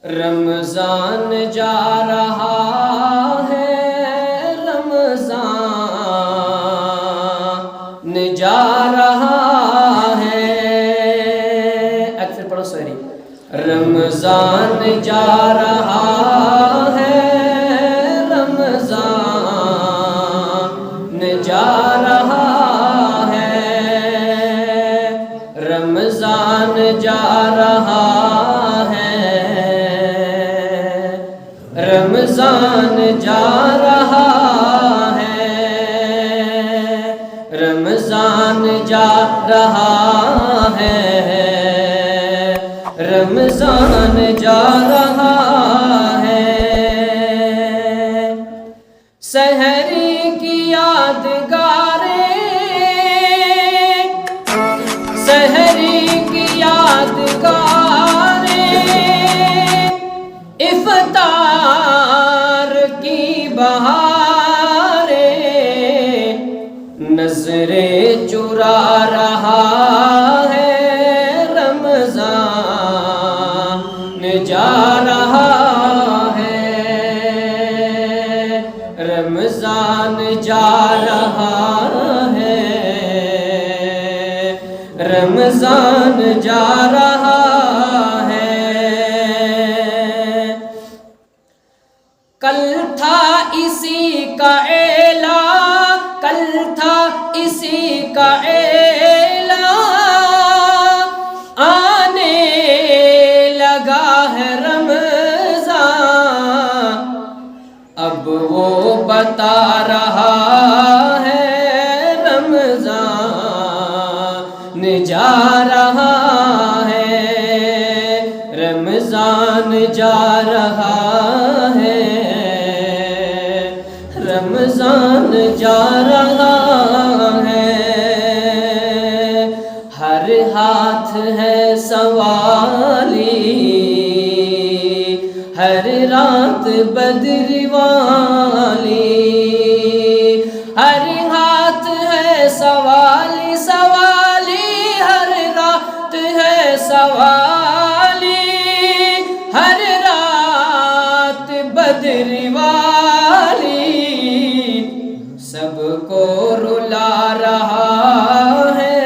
رمضان جا رہا ہے، رمضان جا رہا ہے، اکثر پڑھو سوری، رمضان جا رہا ہے، رمضان جا رہا ہے، رمضان جا رہا ہے، رمضان جا رہا ہے، رمضان جا رہا ہے، رمضان جا رہا ہے، سحری کی یادگاریں، سحری کی یادگاریں، افطار کی بہاریں، نظریں چرا رہا ہے، رمضان جا رہا ہے، رمضان جا رہا ہے، رمضان جا رہا ہے، کل تھا اسی کا اعلان، کل تھا اسی کا اعلان، آنے لگا ہے رمضان، اب وہ بتا رہا ہے، رمضان جا رہا ہے، رمضان جا رہا ہے، رمضان جا رہا ہے، ہر ہاتھ ہے سوالی، ہر رات بدر والی، ہر ہاتھ ہے سوالی سوالی، ہر رات ہے سوالی، ہر رات بدر والی، سب کو رلا رہا ہے،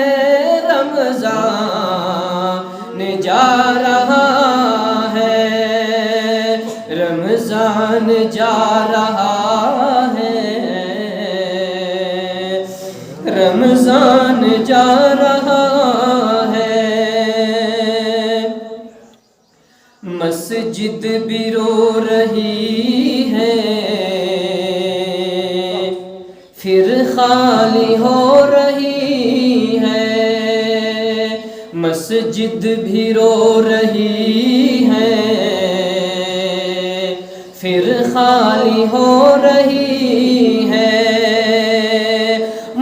رمضان جا رہا ہے، رمضان جا رہا ہے، رمضان جا رہا ہے، مسجد بھی رو رہی ہے، پھر خالی ہو رہی ہے، مسجد بھی رو رہی ہے، پھر خالی ہو رہی ہے،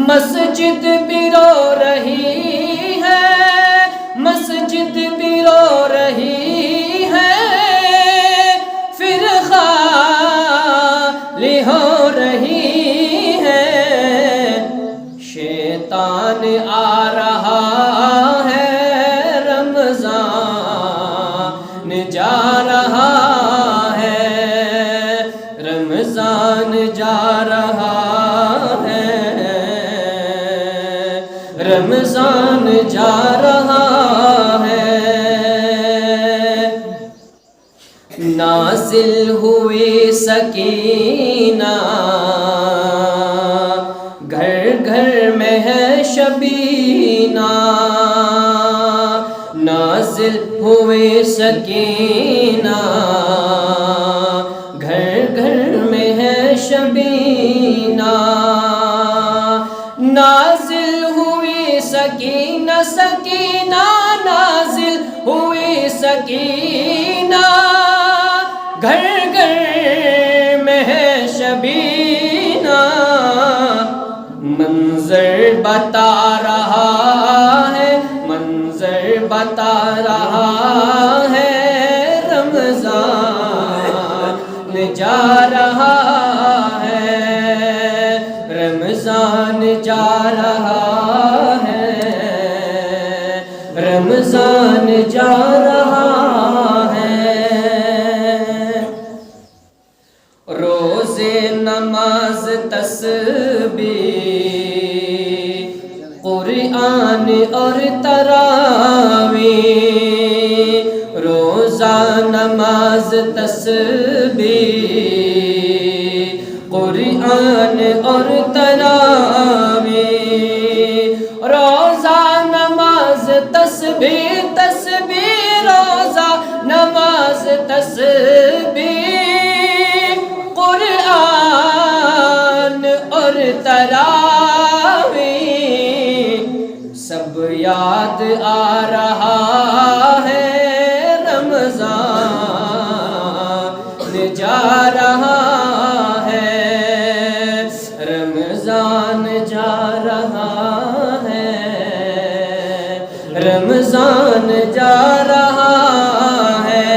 مسجد بھی رو رہی ہے، مسجد بھی رو رہی ہے، پھر خالی ہو رہی ہے، شیطان آ رہا ہے، رمضان جا رہا ہے، رمضان جا رہا ہے، رمضان جا رہا ہے، نازل ہوئی سکینہ، گھر گھر میں ہے شبینہ، نازل ہوئی سکینہ، گھر گھر میں ہے شبینہ، نازل ہوئی سکینہ سکینہ، نازل ہوئی سکینہ، گھر گھر میں ہے شبینہ، منظر بتا رہا ہے، منظر بتا رہا ہے، رمضان جا رہا ہے، رمضان جا رہا ہے، رمضان جا رہا ہے۔ نماز تسبیح قرآن اور تراویح، روزہ نماز تسبیح تسبیح، روزہ نماز تسبیح قرآن اور تراویح، سب یاد آ رہا ہے رمضان جا رہا ہے، رمضان جا رہا ہے، رمضان جا رہا ہے۔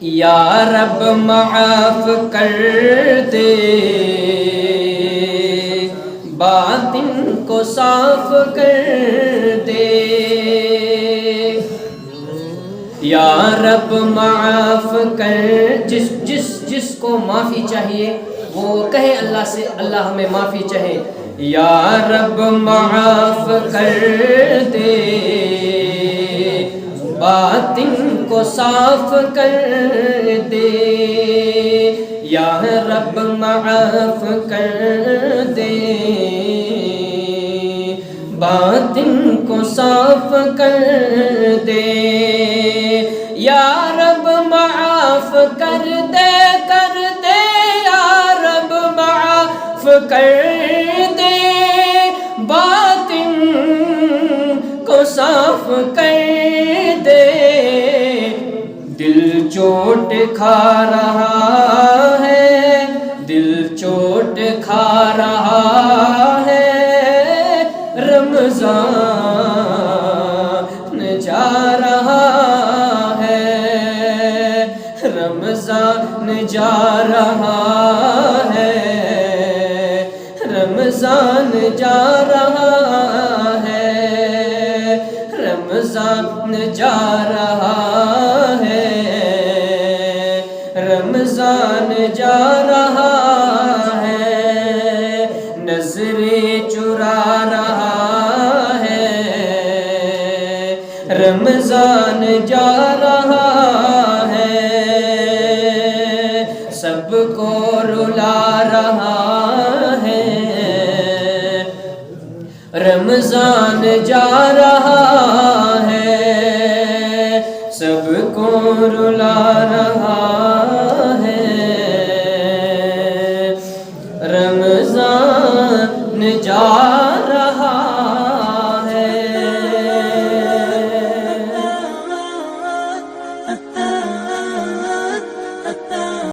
یا رب معاف کر دے، باطن کو صاف کر دے، یا رب معاف کر، جس کو معافی چاہیے وہ کہے اللہ سے، اللہ ہمیں معافی چاہے۔ یا رب معاف کر دے، باطن کو صاف کر دے، یا رب معاف کر دے، باطن کو صاف کر دے، یا رب معاف کر دے، کر دے، یا رب معاف کر دے، باطن کو صاف کر دے، دل چوٹ کھا رہا ہے، دل چوٹ کھا رہا ہے، رمضان جا رہا ہے، رمضان جا رہا ہے، رمضان جا رہا ہے، رمضان جا رہا ہے، رمضان جا رہا ہے، نظریں چرا رہا ہے، رمضان جا رہا ہے، سب کو رلا رہا ہے، رمضان جا رہا ہے، سب کو رلا رہا ہے، رمضان جا